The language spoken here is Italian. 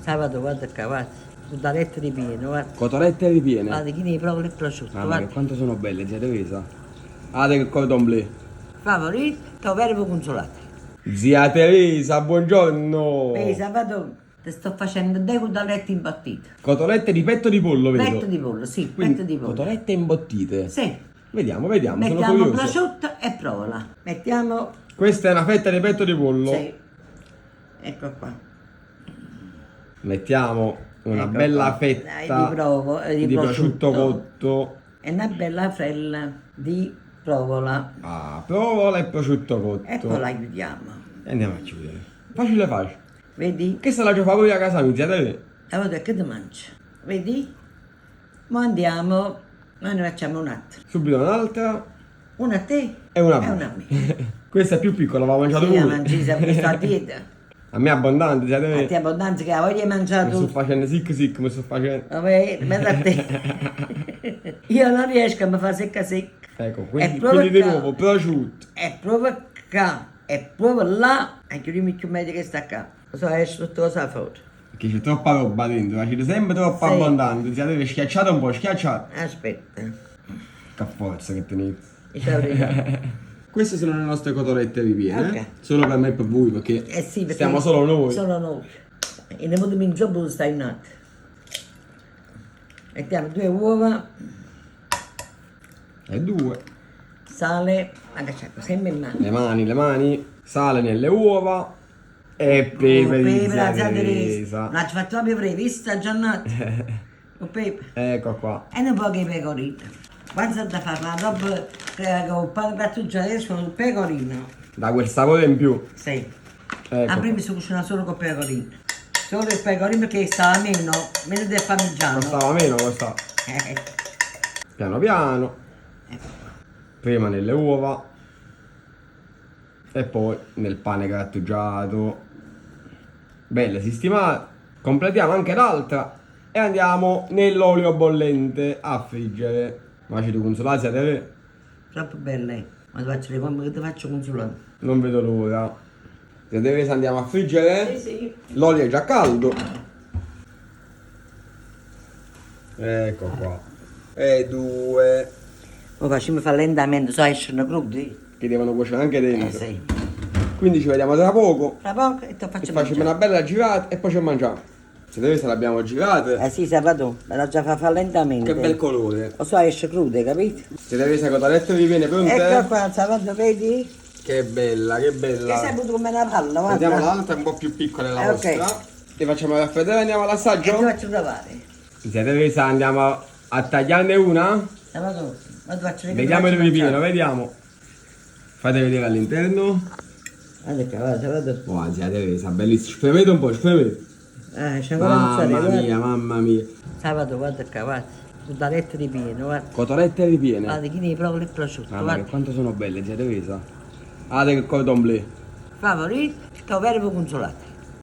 Sabato, guarda qua, guarda. Cotolette ripiene, guarda. Cotolette ripiene. Guarda, chi ne proprio il prosciutto, Mamma guarda. che quanto sono belle, zia Teresa. Ah, che cordon bleu. Favorito, toverbo consolati. Zia Teresa, buongiorno. Vedi, sabato ti sto facendo dei cotolette imbottite. Cotolette di petto di pollo, vedo. Petto di pollo, sì, Quindi, petto di pollo. cotolette imbottite. Sì. Vediamo, sono Mettiamo curioso. prosciutto e provola. Mettiamo... Questa è una fetta di petto di pollo. Sì. Ecco qua. Mettiamo una Ecco bella qua. fetta Di prosciutto prosciutto. cotto. E una bella fella di provola. Ah, provola e prosciutto cotto. E poi la chiudiamo. E andiamo a chiudere. Facile facile. Vedi? Questa è la già favorita a casa mia, zia Teresa. Allora che ti mangi? Vedi? Ma andiamo. Noi ne facciamo un'altra. Subito un'altra. Una a te E una e a una a me. me. Questa è più piccola, l'ho mangiato Sì, la pure. mangi, sei visto a dieta. A me è abbondante, zia A te Teresa. abbondanza che la voglia di mangiare Mi sto tu. facendo sic, mi sto facendo. Vabbè, bella a te. Io non riesco a mi fare secca secca. Ecco, E quindi proprio di qua. nuovo prosciutto. È proprio qua. È proprio là. Anche lui mi più meglio che sta qua. Lo so, esce tutto cosa fuori. Perché c'è troppa roba dentro, ma c'è sempre troppo Sì. abbondante. Zia Teresa, schiacciate un po', schiacciate. Aspetta. Che forza che tenete. Diciamo la verità. Queste sono le nostre cotolette ripiene. Ok. Solo per me e per voi, perché, Eh sì, perché stiamo solo noi. Solo noi. E ne potremo in gioco stai in nato. Mettiamo 2 uova, E 2. sale, agganciato sempre in mano. Le mani, sale nelle uova e pepe di pepe, zia la zia Teresa. Teresa. Non ci facciamo pepe, vista giornata. Con pepe. Ecco qua. E un po' che pecorino. Quando c'è da fare la roba con il pane grattugiato con il pecorino. Da quel sapore in più. Sì. Ecco. A prima si cucina solo con il pecorino. Solo il pecorino perché stava meno del parmigiano. Costava meno, costava. Piano piano. Ecco. Prima nelle uova. E poi nel pane grattugiato. Belle sistemate. Completiamo anche l'altra. E andiamo nell'olio bollente a friggere. Ma ci tu consolati siete? Troppo belle. Ma ti faccio le come che ti faccio consolare. Non vedo l'ora. Se deve andiamo a friggere. Sì. L'olio è già caldo. Ecco qua. E 2. Lo facciamo fare lentamente, so escono crudi. Che devono cuocere anche dentro. Sì. Quindi ci vediamo tra poco. Tra poco e ti Che faccio facciamo mangiare. una bella girata e poi ci mangiamo. Se deve se l'abbiamo girate. Eh sì, sabato, me la già fa lentamente. Che bel colore. Lo so, esce crude, capito? Se deve se cotolette vi viene pronte. Ecco qua, sabato, vedi? Che bella, che Che bella. sei avuto come una palla, guarda. Vediamo l'altra un po' più piccola della Ok. vostra. E facciamo raffreddare e andiamo E ti all'assaggio. faccio provare. Se deve andiamo a tagliarne una. Sabato, ma ti faccio vedere. Vediamo il ti faccio ripieno, mangiare. vediamo. Fate vedere all'interno. Guarda qua, guarda, sabato. Oh, zia Teresa, bellissimo. Spremete un po', spremete. C'è ancora mozzarella, Mamma guarda. mia, mamma mia. Sabato, guarda qua, guarda. Cotolette ripiene, guarda. Cotolette ripiene. Guarda, chi ne proprio il prosciutto, Mamma che guarda. quanto sono belle, zia Teresa. Ah, che cordon bleu. Favorito, toverbo consolati.